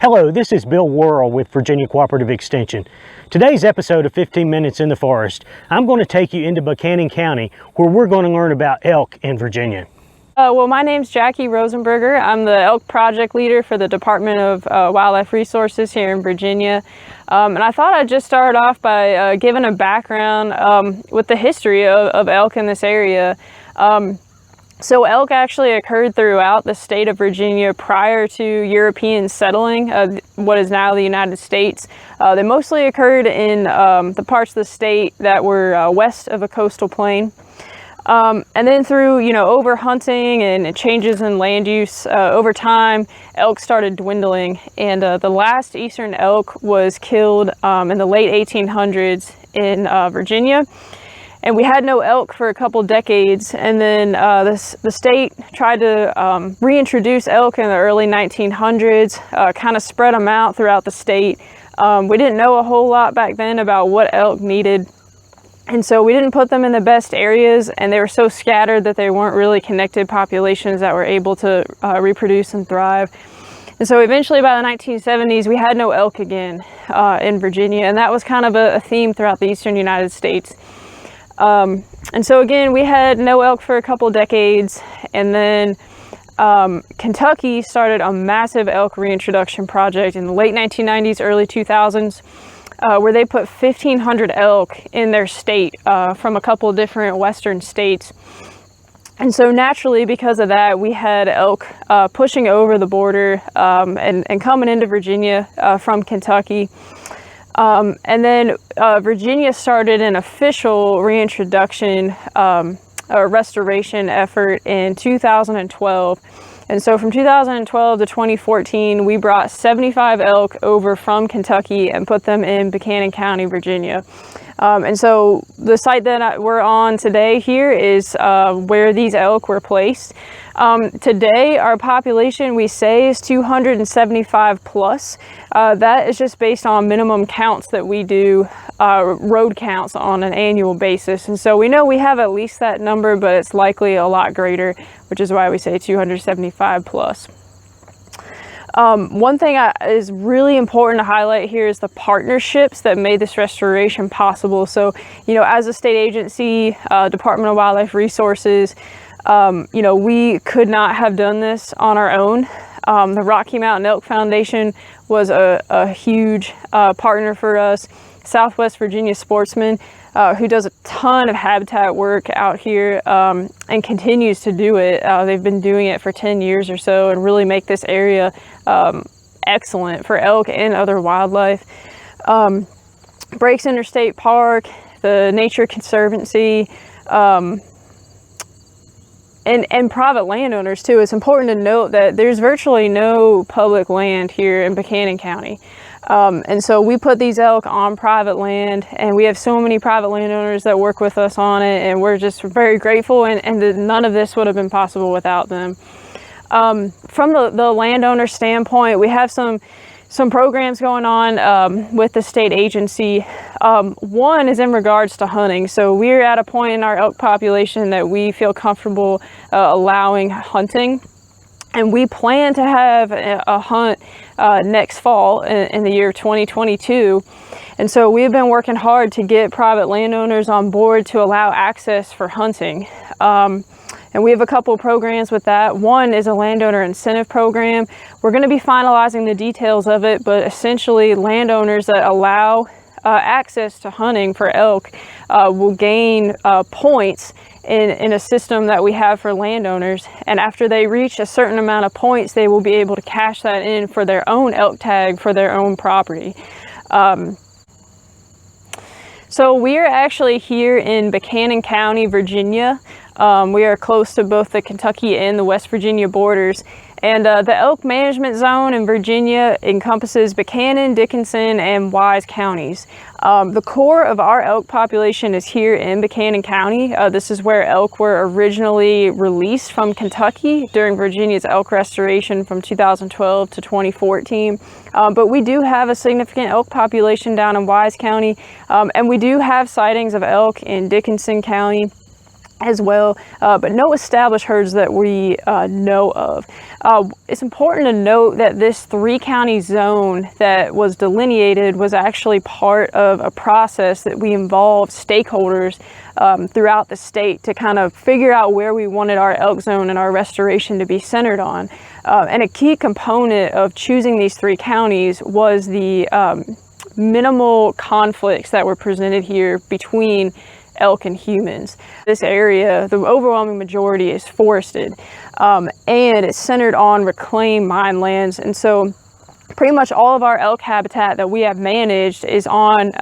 Hello, this is Bill Worrell with Virginia Cooperative Extension. Today's episode of 15 Minutes in the Forest, I'm going to take you into Buchanan County where we're going to learn about elk in Virginia. Well, my name's Jackie Rosenberger. I'm the elk project leader for the Department of Wildlife Resources here in Virginia. And I thought I'd just start off by giving a background with the history of elk in this area. So elk actually occurred throughout the state of Virginia prior to Europeans settling what is now the United States. They mostly occurred in the parts of the state that were west of a coastal plain. And then through, over hunting and changes in land use, over time, elk started dwindling. And the last eastern elk was killed in the late 1800s in Virginia. And we had no elk for a couple decades, and then the state tried to reintroduce elk in the early 1900s, kind of spread them out throughout the state. We didn't know a whole lot back then about what elk needed, and so we didn't put them in the best areas, and they were so scattered that they weren't really connected populations that were able to reproduce and thrive. And so eventually by the 1970s, we had no elk again in Virginia, and that was kind of a theme throughout the eastern United States. And so again, we had no elk for a couple decades, and then Kentucky started a massive elk reintroduction project in the late 1990s, early 2000s, where they put 1,500 elk in their state from a couple different western states. And so naturally, because of that, we had elk pushing over the border and coming into Virginia from Kentucky. And then Virginia started an official reintroduction or restoration effort in 2012. And so from 2012 to 2014, we brought 75 elk over from Kentucky and put them in Buchanan County, Virginia. And so the site that we're on today here is where these elk were placed. Today, our population, we say, is 275 plus. That is just based on minimum counts that we do, road counts on an annual basis. And so we know we have at least that number, but it's likely a lot greater, which is why we say 275 plus. One thing is really important to highlight here is the partnerships that made this restoration possible. So, as a state agency, Department of Wildlife Resources, we could not have done this on our own. The Rocky Mountain Elk Foundation was a huge partner for us. Southwest Virginia Sportsman, who does a ton of habitat work out here and continues to do it. They've been doing it for 10 years or so and really make this area excellent for elk and other wildlife. Breaks Interstate Park, the Nature Conservancy, and private landowners too. It's important to note that there's virtually no public land here in Buchanan County. And so we put these elk on private land, and we have so many private landowners that work with us on it, and we're just very grateful, and none of this would have been possible without them. From the landowner standpoint, we have some programs going on with the state agency. One is in regards to hunting. So we're at a point in our elk population that we feel comfortable allowing hunting. And we plan to have a hunt next fall in the year 2022. And so we've been working hard to get private landowners on board to allow access for hunting. And we have a couple of programs with that. One is a landowner incentive program. We're going to be finalizing the details of it, but essentially landowners that allow access to hunting for elk will gain points in a system that we have for landowners. And after they reach a certain amount of points, they will be able to cash that in for their own elk tag for their own property. So we are actually here in Buchanan County, Virginia. We are close to both the Kentucky and the West Virginia borders. And the Elk Management Zone in Virginia encompasses Buchanan, Dickinson, and Wise counties. The core of our elk population is here in Buchanan County. This is where elk were originally released from Kentucky during Virginia's elk restoration from 2012 to 2014. But we do have a significant elk population down in Wise County, and we do have sightings of elk in Dickinson County. as well, but no established herds that we know of. It's important to note that this 3-county zone that was delineated was actually part of a process that we involved stakeholders throughout the state to kind of figure out where we wanted our elk zone and our restoration to be centered on. And a key component of choosing these 3 counties was the minimal conflicts that were presented here between elk and humans. This area, the overwhelming majority, is forested, and it's centered on reclaimed mine lands. And so pretty much all of our elk habitat that we have managed is on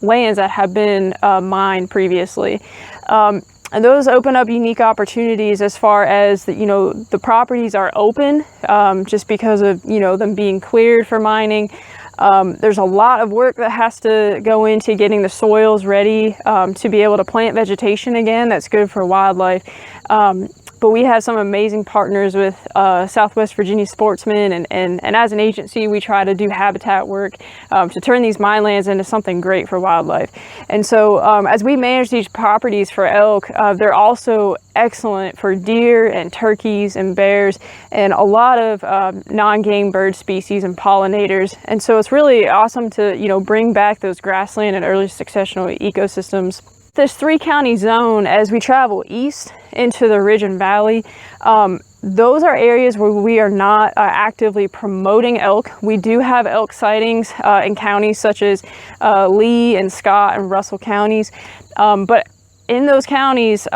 lands that have been mined previously. And those open up unique opportunities as far as the properties are open just because of them being cleared for mining. There's a lot of work that has to go into getting the soils ready to be able to plant vegetation again. That's good for wildlife. But we have some amazing partners with Southwest Virginia Sportsmen, and as an agency, we try to do habitat work to turn these mine lands into something great for wildlife. And so as we manage these properties for elk, they're also excellent for deer and turkeys and bears and a lot of non-game bird species and pollinators. And so it's really awesome to bring back those grassland and early successional ecosystems. This 3-county zone, as we travel east into the Ridge and Valley, those are areas where we are not actively promoting elk. We do have elk sightings in counties such as Lee and Scott and Russell counties, but in those counties,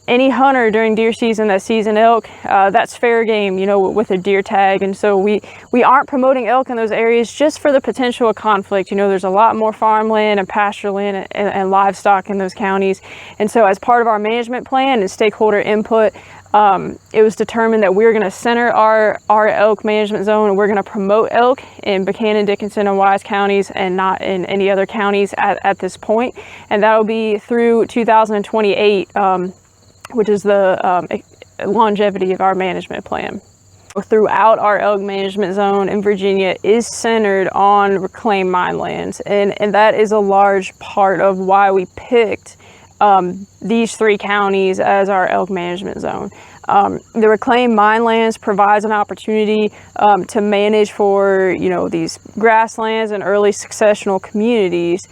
any hunter during deer season that sees an elk, that's fair game, with a deer tag. And so we aren't promoting elk in those areas just for the potential of conflict. There's a lot more farmland and pasture land and livestock in those counties. And so as part of our management plan and stakeholder input, it was determined that we're going to center our elk management zone, and we're going to promote elk in Buchanan, Dickinson, and Wise counties and not in any other counties at this point. And that'll be through 2028, which is the longevity of our management plan. Throughout our elk management zone in Virginia is centered on reclaimed mine lands, and that is a large part of why we picked these 3 counties as our elk management zone. The reclaimed mine lands provides an opportunity to manage for these grasslands and early successional communities,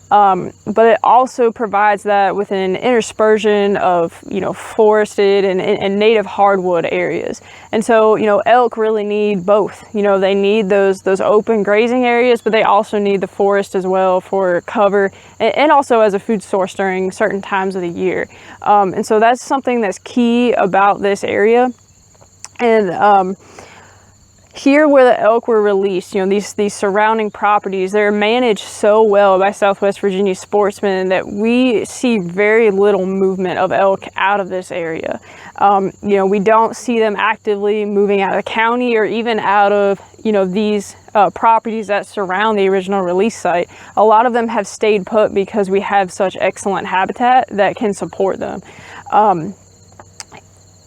but it also provides that with an interspersion of forested and native hardwood areas. And so elk really need both. They need those open grazing areas, but they also need the forest as well for cover and also as a food source during certain times of the year. And so that's something that's key about this area. And here where the elk were released, these surrounding properties, they're managed so well by Southwest Virginia Sportsmen that we see very little movement of elk out of this area. We don't see them actively moving out of the county or even out of, these properties that surround the original release site. A lot of them have stayed put because we have such excellent habitat that can support them.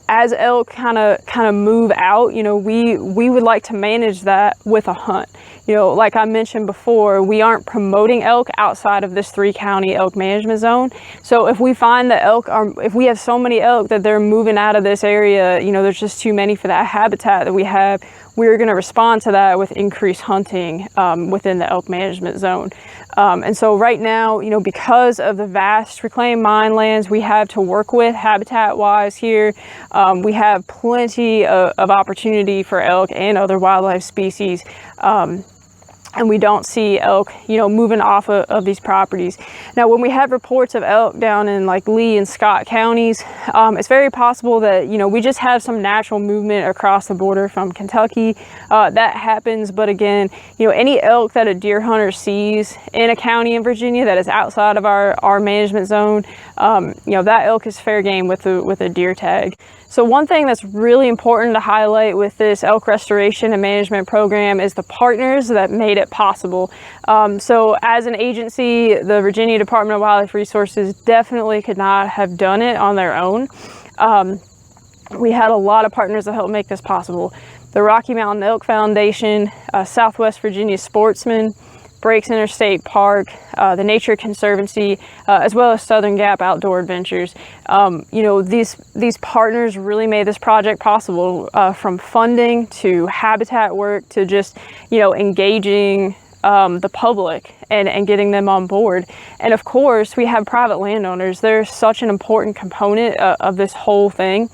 As elk kind of move out, we would like to manage that with a hunt. Like I mentioned before, we aren't promoting elk outside of this 3-county elk management zone. So if we find that if we have so many elk that they're moving out of this area, there's just too many for that habitat that we have, we're going to respond to that with increased hunting within the elk management zone. And so right now, because of the vast reclaimed mine lands we have to work with habitat-wise here, we have plenty of opportunity for elk and other wildlife species. And we don't see elk, moving off of these properties. Now, when we have reports of elk down in like Lee and Scott counties, it's very possible that, we just have some natural movement across the border from Kentucky. That happens, but again, any elk that a deer hunter sees in a county in Virginia that is outside of our management zone, that elk is fair game with a deer tag. So one thing that's really important to highlight with this elk restoration and management program is the partners that made it possible. So as an agency, the Virginia Department of Wildlife Resources definitely could not have done it on their own. We had a lot of partners that helped make this possible. The Rocky Mountain Elk Foundation, Southwest Virginia Sportsmen, Breaks Interstate Park, the Nature Conservancy, as well as Southern Gap Outdoor Adventures. You know, these partners really made this project possible, from funding to habitat work to just, you know, engaging the public and getting them on board. And of course, we have private landowners. They're such an important component of this whole thing.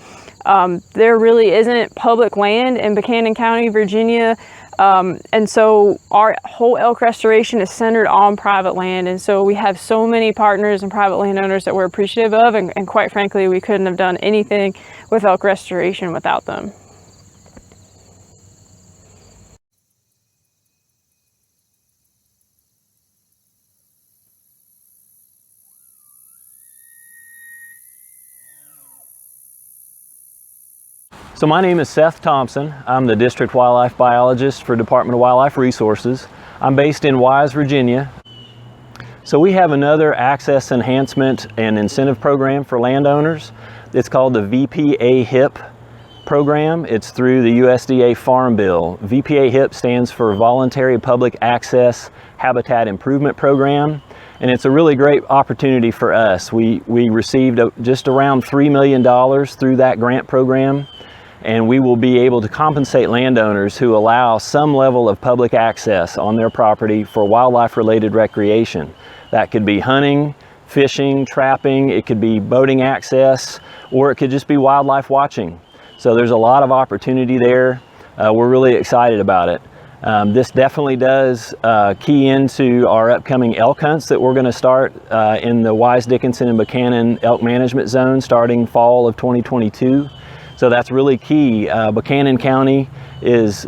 There really isn't public land in Buchanan County, Virginia. And so our whole elk restoration is centered on private land. And so we have so many partners and private landowners that we're appreciative of. And quite frankly, we couldn't have done anything with elk restoration without them. So my name is Seth Thompson. I'm the District Wildlife Biologist for Department of Wildlife Resources. I'm based in Wise, Virginia. So we have another access enhancement and incentive program for landowners. It's called the VPA HIP program. It's through the USDA Farm Bill. VPA HIP stands for Voluntary Public Access Habitat Improvement Program. And it's a really great opportunity for us. We received just around $3 million through that grant program. And we will be able to compensate landowners who allow some level of public access on their property for wildlife-related recreation. That could be hunting, fishing, trapping, it could be boating access, or it could just be wildlife watching. So there's a lot of opportunity there. We're really excited about it. This definitely does key into our upcoming elk hunts that we're going to start in the Wise, Dickinson, and Buchanan Elk Management Zone starting fall of 2022. So that's really key. Buchanan County is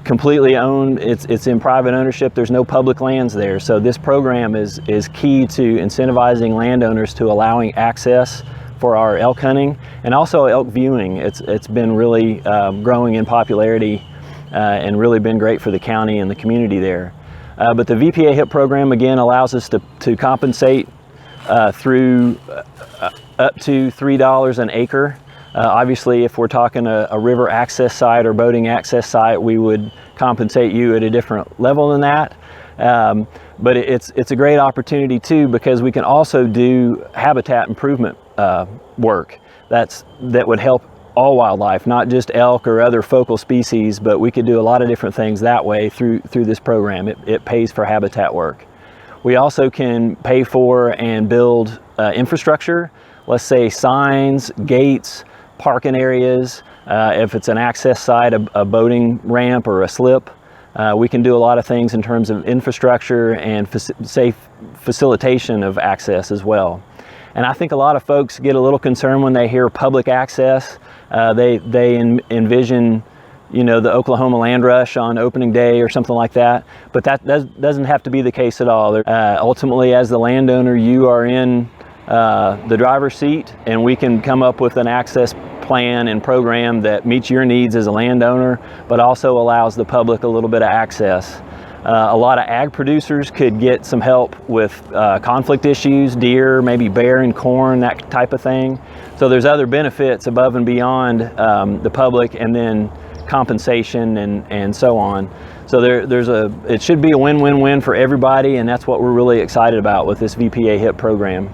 completely owned. It's in private ownership. There's no public lands there. So this program is key to incentivizing landowners to allowing access for our elk hunting and also elk viewing. It's been really growing in popularity and really been great for the county and the community there. But the VPA HIP program again allows us to compensate through up to $3 an acre. Obviously, if we're talking a river access site or boating access site, we would compensate you at a different level than that. But it's a great opportunity too, because we can also do habitat improvement work that would help all wildlife, not just elk or other focal species, but we could do a lot of different things that way through this program. It pays for habitat work. We also can pay for and build infrastructure, let's say signs, gates, parking areas. If it's an access site, a boating ramp or a slip, we can do a lot of things in terms of infrastructure and safe facilitation of access as well. And I think a lot of folks get a little concerned when they hear public access. They envision, you know, the Oklahoma land rush on opening day or something like that, but that doesn't have to be the case at all. Ultimately, as the landowner, you are in the driver's seat, and we can come up with an access plan and program that meets your needs as a landowner, but also allows the public a little bit of access. A lot of ag producers could get some help with conflict issues, deer, maybe bear and corn, that type of thing. So there's other benefits above and beyond the public, and then compensation and so on. So it should be a win-win-win for everybody, and that's what we're really excited about with this VPA HIP program.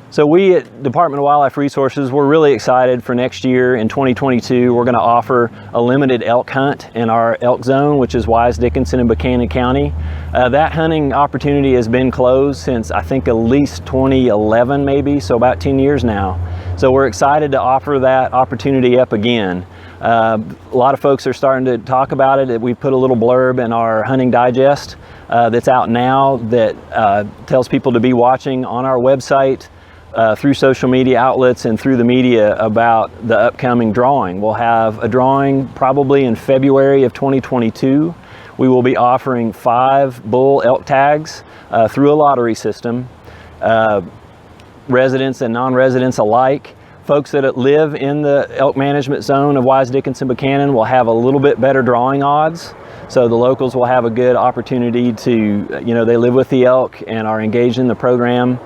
So we at Department of Wildlife Resources, we're really excited for next year in 2022. We're going to offer a limited elk hunt in our elk zone, which is Wise, Dickinson, and Buchanan County. That hunting opportunity has been closed since I think at least 2011 maybe, so about 10 years now. So we're excited to offer that opportunity up again. A lot of folks are starting to talk about it. We put a little blurb in our hunting digest that's out now that tells people to be watching on our website, through social media outlets and through the media about the upcoming drawing. We'll have a drawing probably in February of 2022. We will be offering 5 bull elk tags through a lottery system. Residents and non-residents alike. Folks that live in the Elk Management Zone of Wise, Dickinson, Buchanan will have a little bit better drawing odds. So the locals will have a good opportunity to, you know, they live with the elk and are engaged in the program.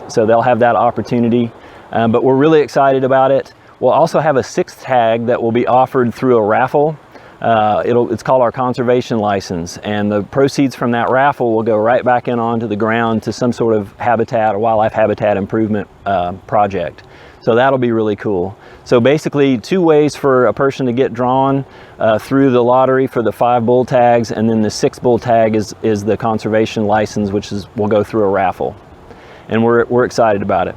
So they'll have that opportunity, but we're really excited about it. We'll also have a 6th tag that will be offered through a raffle. It's called our conservation license, and the proceeds from that raffle will go right back in onto the ground to some sort of habitat or wildlife habitat improvement project. So that'll be really cool. So basically 2 ways for a person to get drawn through the lottery for the 5 bull tags, and then the 6th bull tag is the conservation license, which will go through a raffle. And we're excited about it.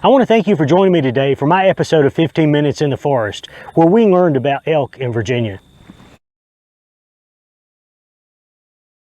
I want to thank you for joining me today for my episode of 15 Minutes in the Forest, where we learned about elk in Virginia.